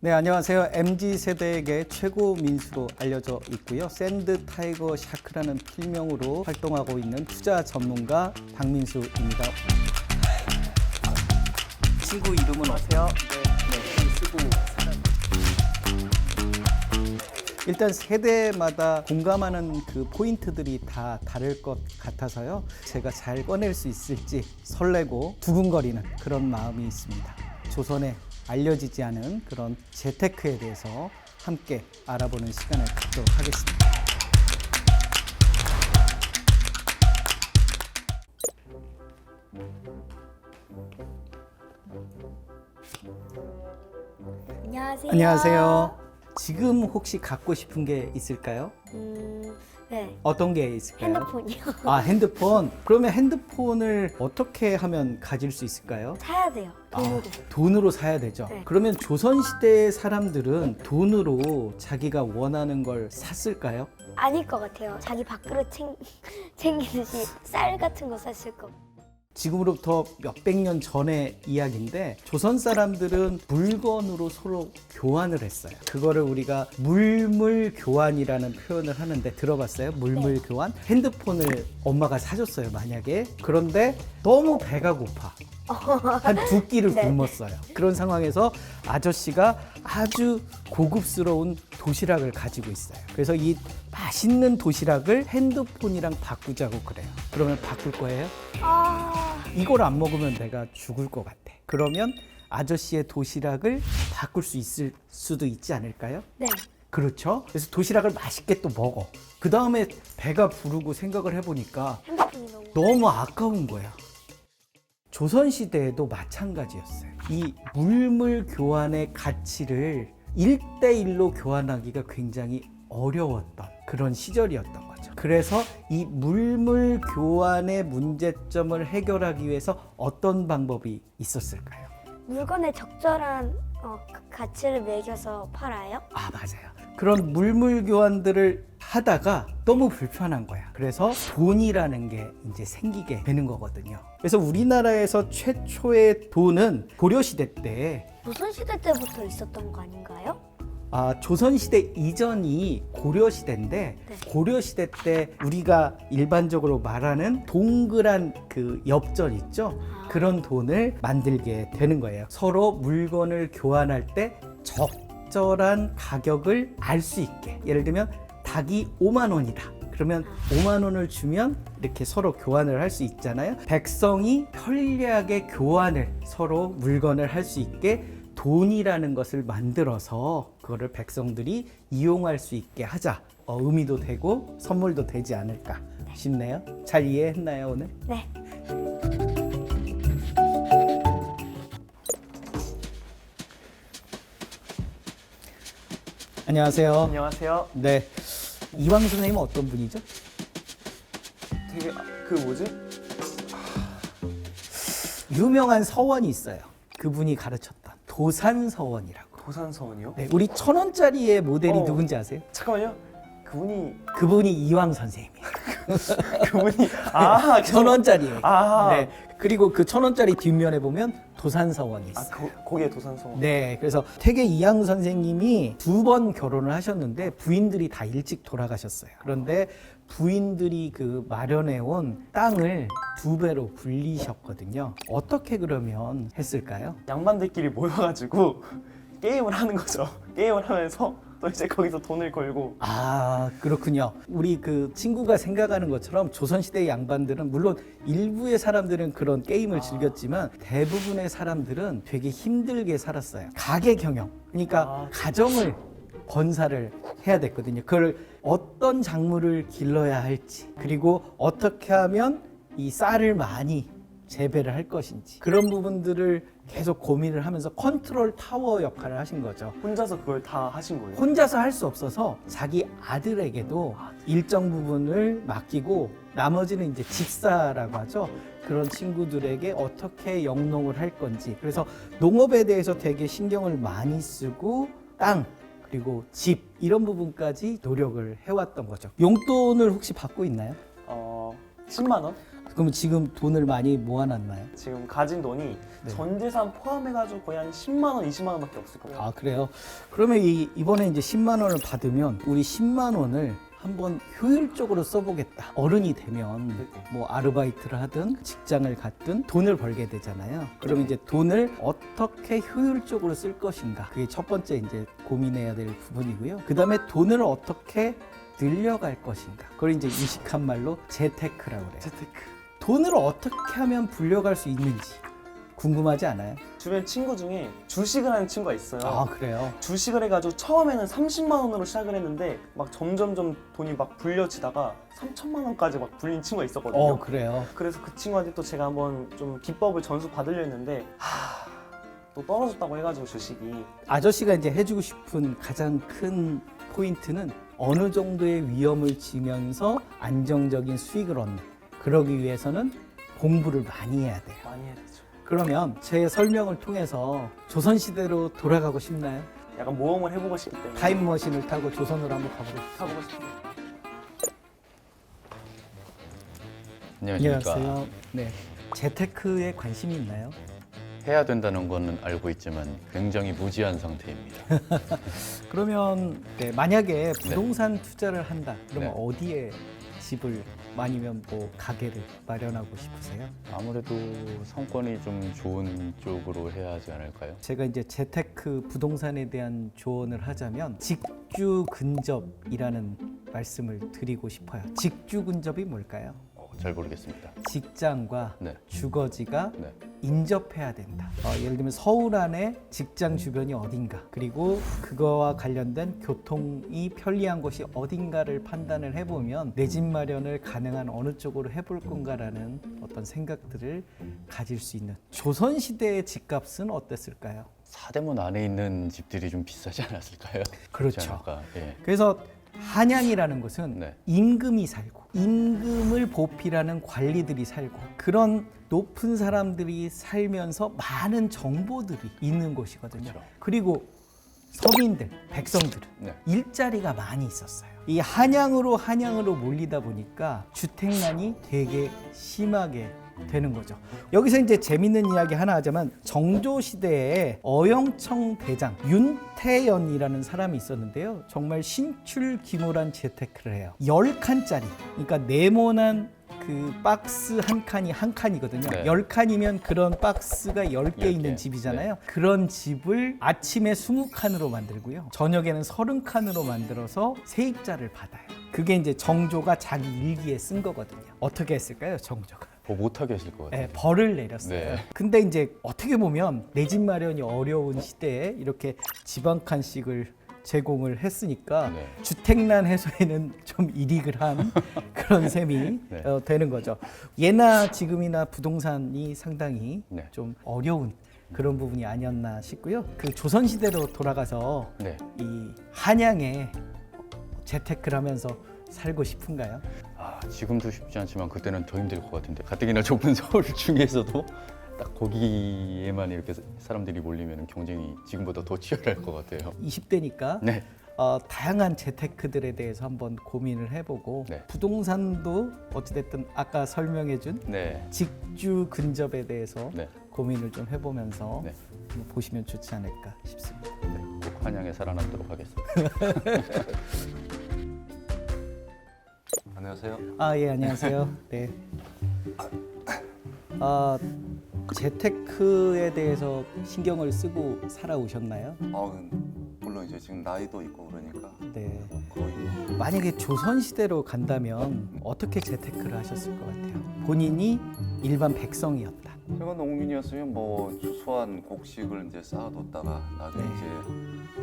네, 안녕하세요. MZ세대에게 최고 민수로 알려져 있고요. 샌드 타이거 샤크라는 필명으로 활동하고 있는 투자 전문가 박민수입니다. 친구 이름은 어때요? 일단 세대마다 공감하는 그 포인트들이 다 다를 것 같아서요. 제가 잘 꺼낼 수 있을지 설레고 두근거리는 그런 마음이 있습니다. 조선에 알려지지 않은 그런 재테크에 대해서 함께 알아보는 시간을 갖도록 하겠습니다. 안녕하세요. 안녕하세요. 지금 혹시 갖고 싶은 게 있을까요? 네. 어떤 게 있을까요? 핸드폰이요. 아, 핸드폰. 그러면 핸드폰을 어떻게 하면 가질 수 있을까요? 사야 돼요. 돈으로. 돈으로 사야 되죠. 네. 그러면 조선시대의 사람들은 돈으로 자기가 원하는 걸 샀을까요? 아닐 것 같아요. 자기 밥그릇 챙기듯이 쌀 같은 거 샀을 거. 지금으로부터 몇백 년 전의 이야기인데 조선 사람들은 물건으로 서로 교환을 했어요. 그거를 우리가 물물교환이라는 표현을 하는데 들어봤어요? 물물교환? 핸드폰을 엄마가 사줬어요, 만약에. 그런데 너무 배가 고파. 한 두 끼를 네. 굶었어요. 그런 상황에서 아저씨가 아주 고급스러운 도시락을 가지고 있어요. 그래서 이 맛있는 도시락을 핸드폰이랑 바꾸자고 그래요. 그러면 바꿀 거예요? 이걸 안 먹으면 내가 죽을 것 같아. 그러면 아저씨의 도시락을 바꿀 수 있을 수도 있지 않을까요? 네. 그렇죠. 그래서 도시락을 맛있게 또 먹어. 그 다음에 배가 부르고 생각을 해보니까 핸드폰이 너무 아까운 거야. 조선시대에도 마찬가지였어요. 이 물물 교환의 가치를 1대1로 교환하기가 굉장히 어려웠던 그런 시절이었던 거죠. 그래서 이 물물 교환의 문제점을 해결하기 위해서 어떤 방법이 있었을까요? 물건에 적절한 가치를 매겨서 팔아요? 아, 맞아요. 그런 물물 교환들을 하다가 너무 불편한 거야. 그래서 돈이라는 게 이제 생기게 되는 거거든요. 그래서 우리나라에서 최초의 돈은 고려시대 때 조선시대 때부터 있었던 거 아닌가요? 조선시대 이전이 고려시대인데 네. 고려시대 때 우리가 일반적으로 말하는 동그란 그 엽전 있죠? 그런 돈을 만들게 되는 거예요. 서로 물건을 교환할 때 적절한 가격을 알 수 있게. 예를 들면 닭이 5만 원이다. 그러면 5만 원을 주면 이렇게 서로 교환을 할 수 있잖아요. 백성이 편리하게 교환을 서로 물건을 할 수 있게 돈이라는 것을 만들어서 그거를 백성들이 이용할 수 있게 하자. 의미도 되고 선물도 되지 않을까 싶네요. 잘 이해했나요, 오늘? 네. 안녕하세요. 안녕하세요. 네. 이황 선생님은 어떤 분이죠? 되게 그 뭐지? 유명한 서원이 있어요. 그분이 가르쳤던 도산서원이라고. 도산서원이요? 네, 우리 1,000원짜리의 모델이 어. 누군지 아세요? 잠깐만요. 그분이 그분이 이황 선생님이에요. 그분이 1,000원짜리예요. 아. 네. 그리고 그 1,000원짜리 뒷면에 보면 도산서원이 있어요. 거기에 도산서원. 네, 그래서 태계 이황 선생님이 2번 결혼을 하셨는데 부인들이 다 일찍 돌아가셨어요. 그런데 부인들이 그 마련해온 땅을 2배로 불리셨거든요. 어떻게 그러면 했을까요? 양반들끼리 모여가지고 게임을 하는 거죠. 게임을 하면서 또 이제 거기서 돈을 걸고. 아, 그렇군요. 우리 그 친구가 생각하는 것처럼 조선시대 양반들은 물론 일부의 사람들은 그런 게임을 즐겼지만 대부분의 사람들은 되게 힘들게 살았어요. 가계 경영. 그러니까 가정을 건사를 해야 됐거든요. 그걸 어떤 작물을 길러야 할지, 그리고 어떻게 하면 이 쌀을 많이 재배를 할 것인지, 그런 부분들을 계속 고민을 하면서 컨트롤 타워 역할을 하신 거죠. 혼자서 그걸 다 하신 거예요? 혼자서 할 수 없어서 자기 아들에게도 일정 부분을 맡기고 나머지는 이제 집사라고 하죠. 그런 친구들에게 어떻게 영농을 할 건지. 그래서 농업에 대해서 되게 신경을 많이 쓰고 땅, 그리고 집 이런 부분까지 노력을 해왔던 거죠. 용돈을 혹시 받고 있나요? 10만 원? 그러면 지금 돈을 많이 모아놨나요? 지금 가진 돈이 네. 전 재산 포함해가지고 거의 한 10만 원, 20만 원밖에 없을 거예요. 아 그래요? 그러면 이번에 이제 10만 원을 받으면 우리 10만 원을 한번 효율적으로 써보겠다. 어른이 되면 뭐 아르바이트를 하든 직장을 갖든 돈을 벌게 되잖아요. 그러면 이제 돈을 어떻게 효율적으로 쓸 것인가. 그게 첫 번째 이제 고민해야 될 부분이고요. 그 다음에 돈을 어떻게 늘려갈 것인가. 그걸 이제 유식한 말로 재테크라고 그래요. 재테크. 돈을 어떻게 하면 불려갈 수 있는지 궁금하지 않아요? 주변 친구 중에 주식을 하는 친구가 있어요. 아 그래요? 주식을 해가지고 처음에는 30만 원으로 시작을 했는데 막 점점점 돈이 막 불려지다가 3천만 원까지 막 불린 친구가 있었거든요. 그래요? 그래서 그 친구한테 또 제가 한번 좀 기법을 전수 받으려 했는데 또 떨어졌다고 해가지고 주식이. 아저씨가 이제 해주고 싶은 가장 큰 포인트는 어느 정도의 위험을 지면서 안정적인 수익을 얻는. 그러기 위해서는 공부를 많이 해야 돼요. 많이 해야 되죠. 그러면 제 설명을 통해서 조선시대로 돌아가고 싶나요? 약간 모험을 해보고 싶기 때문에 타임머신을 타고 조선으로 한번 가보고 싶어요. 타보고 싶어요. 안녕하십니까. 네. 재테크에 관심이 있나요? 해야 된다는 거는 알고 있지만 굉장히 무지한 상태입니다. 그러면 네, 만약에 부동산 투자를 한다. 그러면 네. 어디에 집을 아니면 뭐 가게를 마련하고 싶으세요? 아무래도 상권이 좀 좋은 쪽으로 해야 하지 않을까요? 제가 이제 재테크 부동산에 대한 조언을 하자면 직주 근접이라는 말씀을 드리고 싶어요. 직주 근접이 뭘까요? 잘 모르겠습니다. 직장과 네. 주거지가 네. 인접해야 된다. 예를 들면 서울 안에 직장 주변이 어딘가, 그리고 그거와 관련된 교통이 편리한 곳이 어딘가를 판단을 해보면 내 집 마련을 가능한 어느 쪽으로 해볼 건가라는 어떤 생각들을 가질 수 있는. 조선시대의 집값은 어땠을까요? 사대문 안에 있는 집들이 좀 비싸지 않았을까요? 그렇죠. 그렇지 않을까? 예. 그래서 한양이라는 곳은 네. 임금이 살고 임금을 보필하는 관리들이 살고 그런 높은 사람들이 살면서 많은 정보들이 있는 곳이거든요. 그렇죠. 그리고 서민들, 백성들은 네. 일자리가 많이 있었어요. 이 한양으로 몰리다 보니까 주택난이 되게 심하게 되는 거죠. 여기서 이제 재밌는 이야기 하나 하자면 정조 시대에 어영청 대장 윤태연이라는 사람이 있었는데요. 정말 신출귀몰한 재테크를 해요. 10칸짜리, 그러니까 네모난 그 박스 한 칸이거든요. 네. 10칸이면 그런 박스가 10개 10개. 있는 집이잖아요. 그런 집을 아침에 20칸으로 만들고요. 저녁에는 30칸으로 만들어서 세입자를 받아요. 그게 이제 정조가 자기 일기에 쓴 거거든요. 어떻게 했을까요, 정조가? 뭐 못하게 하실 것 같아요. 네, 벌을 내렸어요. 네. 근데 이제 어떻게 보면 내 집 마련이 어려운 시대에 이렇게 집 한 칸씩을 제공을 했으니까 네. 주택난 해소에는 좀 이익을 한 그런 셈이 네. 되는 거죠. 예나 지금이나 부동산이 상당히 네. 좀 어려운 그런 부분이 아니었나 싶고요. 그 조선 시대로 돌아가서 네. 이 한양에 재테크를 하면서 살고 싶은가요? 지금도 쉽지 않지만 그때는 더 힘들 것 같은데 가뜩이나 좁은 서울 중에서도 딱 거기에만 이렇게 사람들이 몰리면 경쟁이 지금보다 더 치열할 것 같아요. 20대니까 네. 다양한 재테크들에 대해서 한번 고민을 해보고 네. 부동산도 어찌됐든 아까 설명해준 네. 직주 근접에 대해서 네. 고민을 좀 해보면서 네. 한번 보시면 좋지 않을까 싶습니다. 네. 꼭 한양에 살아남도록 하겠습니다. 안녕하세요. 예, 안녕하세요. 네. 재테크에 대해서 신경을 쓰고 살아오셨나요? 물론 이제 지금 나이도 있고 그러니까 네. 거의 만약에 조선시대로 간다면 어떻게 재테크를 하셨을 것 같아요? 본인이 일반 백성이었다. 제가 농민이었으면 뭐 추수한 곡식을 이제 쌓아뒀다가 나중에 네. 이제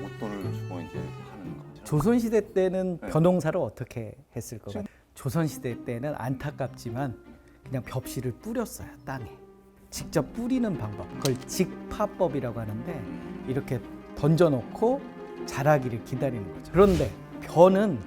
웃돈을 주고 이제 하는 거죠. 조선시대 때는 네. 벼농사를 어떻게 했을 것 같아요? 조선시대 때는 안타깝지만 그냥 벽실을 뿌렸어요, 땅에. 직접 뿌리는 방법, 그걸 직파법이라고 하는데 이렇게 던져놓고 자라기를 기다리는 거죠. 그런데 벼는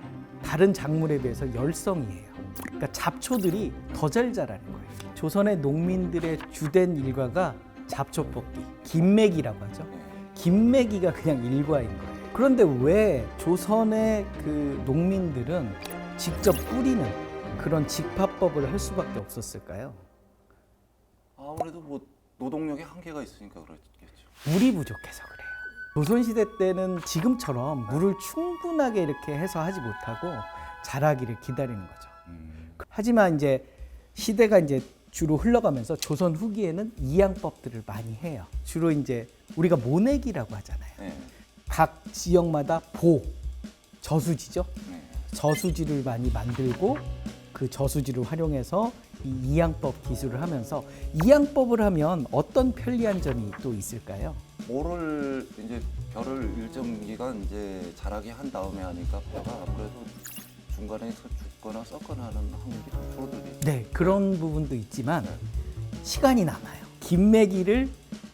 다른 작물에 비해서 열성이에요. 그러니까 잡초들이 더 잘 자라는 거예요. 조선의 농민들의 주된 일과가 잡초 뽑기, 김매기라고 하죠. 김매기가 그냥 일과인 거예요. 그런데 왜 조선의 그 농민들은 직접 뿌리는 그런 집합법을 할 수밖에 없었을까요? 아무래도 뭐 노동력의 한계가 있으니까 그렇겠죠. 물이 부족해서 그래요. 조선시대 때는 지금처럼 물을 충분하게 이렇게 해서 하지 못하고 자라기를 기다리는 거죠. 하지만 이제 시대가 이제 주로 흘러가면서 조선 후기에는 이양법들을 많이 해요. 주로 이제 우리가 모내기라고 하잖아요. 네. 각 지역마다 저수지죠. 네. 저수지를 많이 만들고 그 저수지를 활용해서 이 이양법 기술을 하면서 이양법을 하면 어떤 편리한 점이 또 있을까요? 모를 이제 벼를 일정 기간 이제 자라게 한 다음에 하니까 벼가 아무래도 중간에서 죽거나 썩거나 하는 확률이 좀 줄어들겠죠. 네, 그런 부분도 있지만 시간이 남아요. 김매기를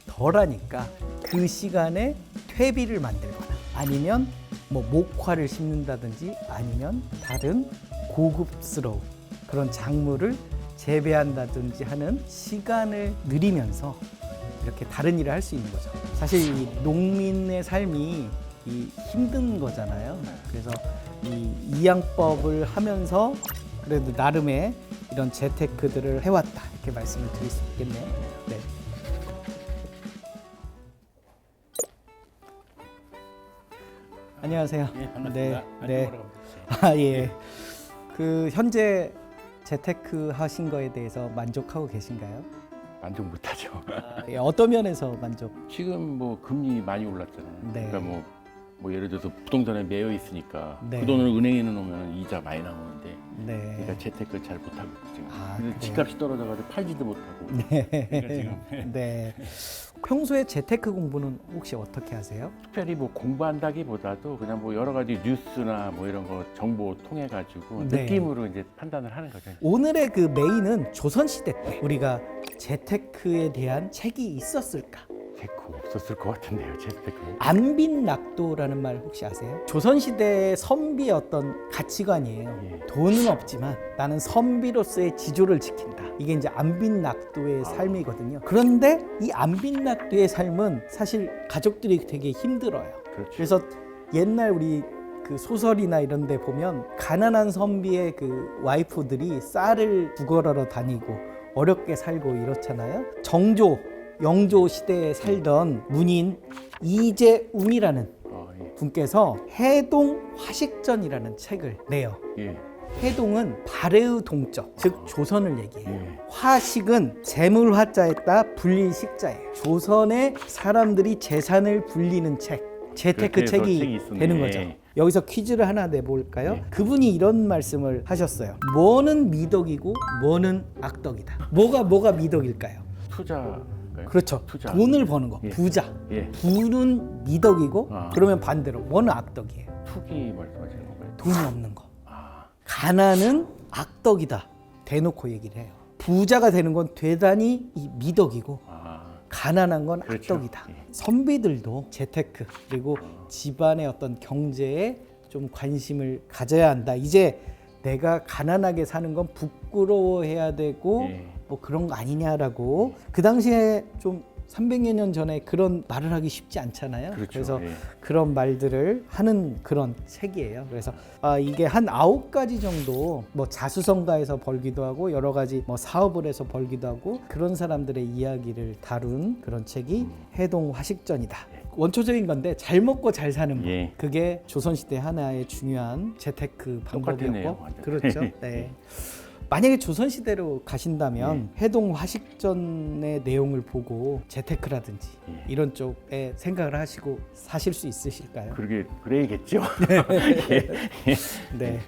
덜 하니까 그 시간에 퇴비를 만들거나 아니면 뭐 목화를 심는다든지 아니면 다른 고급스러운 그런 작물을 재배한다든지 하는 시간을 늘리면서 이렇게 다른 일을 할 수 있는 거죠. 사실 이 농민의 삶이 이 힘든 거잖아요. 그래서 이 이양법을 하면서 그래도 나름의 이런 재테크들을 해왔다 이렇게 말씀을 드릴 수 있겠네요. 네. 안녕하세요. 예, 반갑습니다. 네. 아 예. 그 현재 재테크 하신 거에 대해서 만족하고 계신가요? 만족 못하죠. 예, 어떤 면에서 만족? 지금 뭐 금리 많이 올랐잖아요. 네. 그러니까 뭐 예를 들어서 부동산에 매여 있으니까 네. 그 돈을 은행에 넣으면 이자 많이 나오는데 네. 그러니까 재테크를 잘 못하고 있고 지금. 아, 그래서 그래요? 집값이 떨어져가지고 팔지도 못하고. 그러니까 지금 네. 평소에 재테크 공부는 혹시 어떻게 하세요? 특별히 뭐 공부한다기보다도 그냥 뭐 여러 가지 뉴스나 뭐 이런 거 정보 통해 가지고 네. 느낌으로 이제 판단을 하는 거죠. 오늘의 그 메인은 조선시대 때 우리가 재테크에 대한 책이 있었을까? 재테크 없었을 것 같은데요, 재테크. 안빈낙도라는 말 혹시 아세요? 조선시대의 선비의 어떤 가치관이에요. 예. 돈은 없지만 나는 선비로서의 지조를 지킨다. 이게 이제 안빈낙도의 삶이거든요. 그런데 이 안빈낙도의 삶은 사실 가족들이 되게 힘들어요. 그렇죠. 그래서 옛날 우리 그 소설이나 이런 데 보면 가난한 선비의 그 와이프들이 쌀을 구걸하러 다니고 어렵게 살고 이렇잖아요. 영조 시대에 살던 문인 이재웅이라는 예. 분께서 해동 화식전이라는 책을 내요. 예. 해동은 발해의 동적, 즉 조선을 얘기해요. 예. 화식은 재물 화자에다 불릴 식자예요. 조선의 사람들이 재산을 불리는 책, 재테크 그렇게 해서 책이 책이 있었네. 되는 거죠. 여기서 퀴즈를 하나 내볼까요? 네. 그분이 이런 말씀을 하셨어요. 뭐는 미덕이고 뭐는 악덕이다. 뭐가 미덕일까요? 투자인가요? 그렇죠. 투자. 돈을 버는 거, 예. 부자. 예. 부는 미덕이고 아. 그러면 반대로 뭐는 악덕이에요? 투기 말씀하시는 건가요? 돈이 없는 거. 아, 가난은 악덕이다. 대놓고 얘기를 해요. 부자가 되는 건 대단히 이 미덕이고 가난한 건 그렇죠. 악덕이다. 예. 선비들도 재테크 그리고 집안의 어떤 경제에 좀 관심을 가져야 한다. 이제 내가 가난하게 사는 건 부끄러워해야 되고 예. 뭐 그런 거 아니냐라고 그 당시에 좀 300여 년 전에 그런 말을 하기 쉽지 않잖아요. 그렇죠. 그래서 예. 그런 말들을 하는 그런 책이에요. 그래서 이게 한 9가지 정도 뭐 자수성가해서 벌기도 하고 여러 가지 뭐 사업을 해서 벌기도 하고 그런 사람들의 이야기를 다룬 그런 책이 해동 화식전이다. 원초적인 건데 잘 먹고 잘 사는 법. 예. 그게 조선시대 하나의 중요한 재테크 똑같네요, 방법이었고 완전. 그렇죠. 네. 만약에 조선시대로 가신다면 해동 화식전의 내용을 보고 재테크라든지 예. 이런 쪽에 생각을 하시고 사실 수 있으실까요? 그래야겠죠. 네.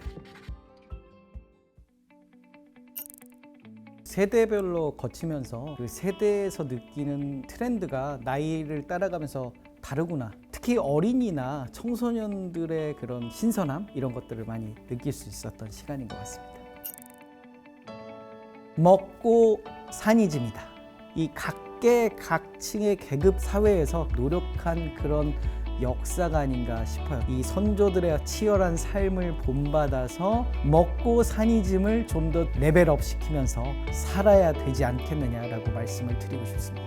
세대별로 거치면서 그 세대에서 느끼는 트렌드가 나이를 따라가면서 다르구나. 특히 어린이나 청소년들의 그런 신선함 이런 것들을 많이 느낄 수 있었던 시간인 것 같습니다. 먹고 사니즘이다. 이 각계각층의 계급 사회에서 노력한 그런 역사가 아닌가 싶어요. 이 선조들의 치열한 삶을 본받아서 먹고 사니즘을 좀 더 레벨업 시키면서 살아야 되지 않겠느냐라고 말씀을 드리고 싶습니다.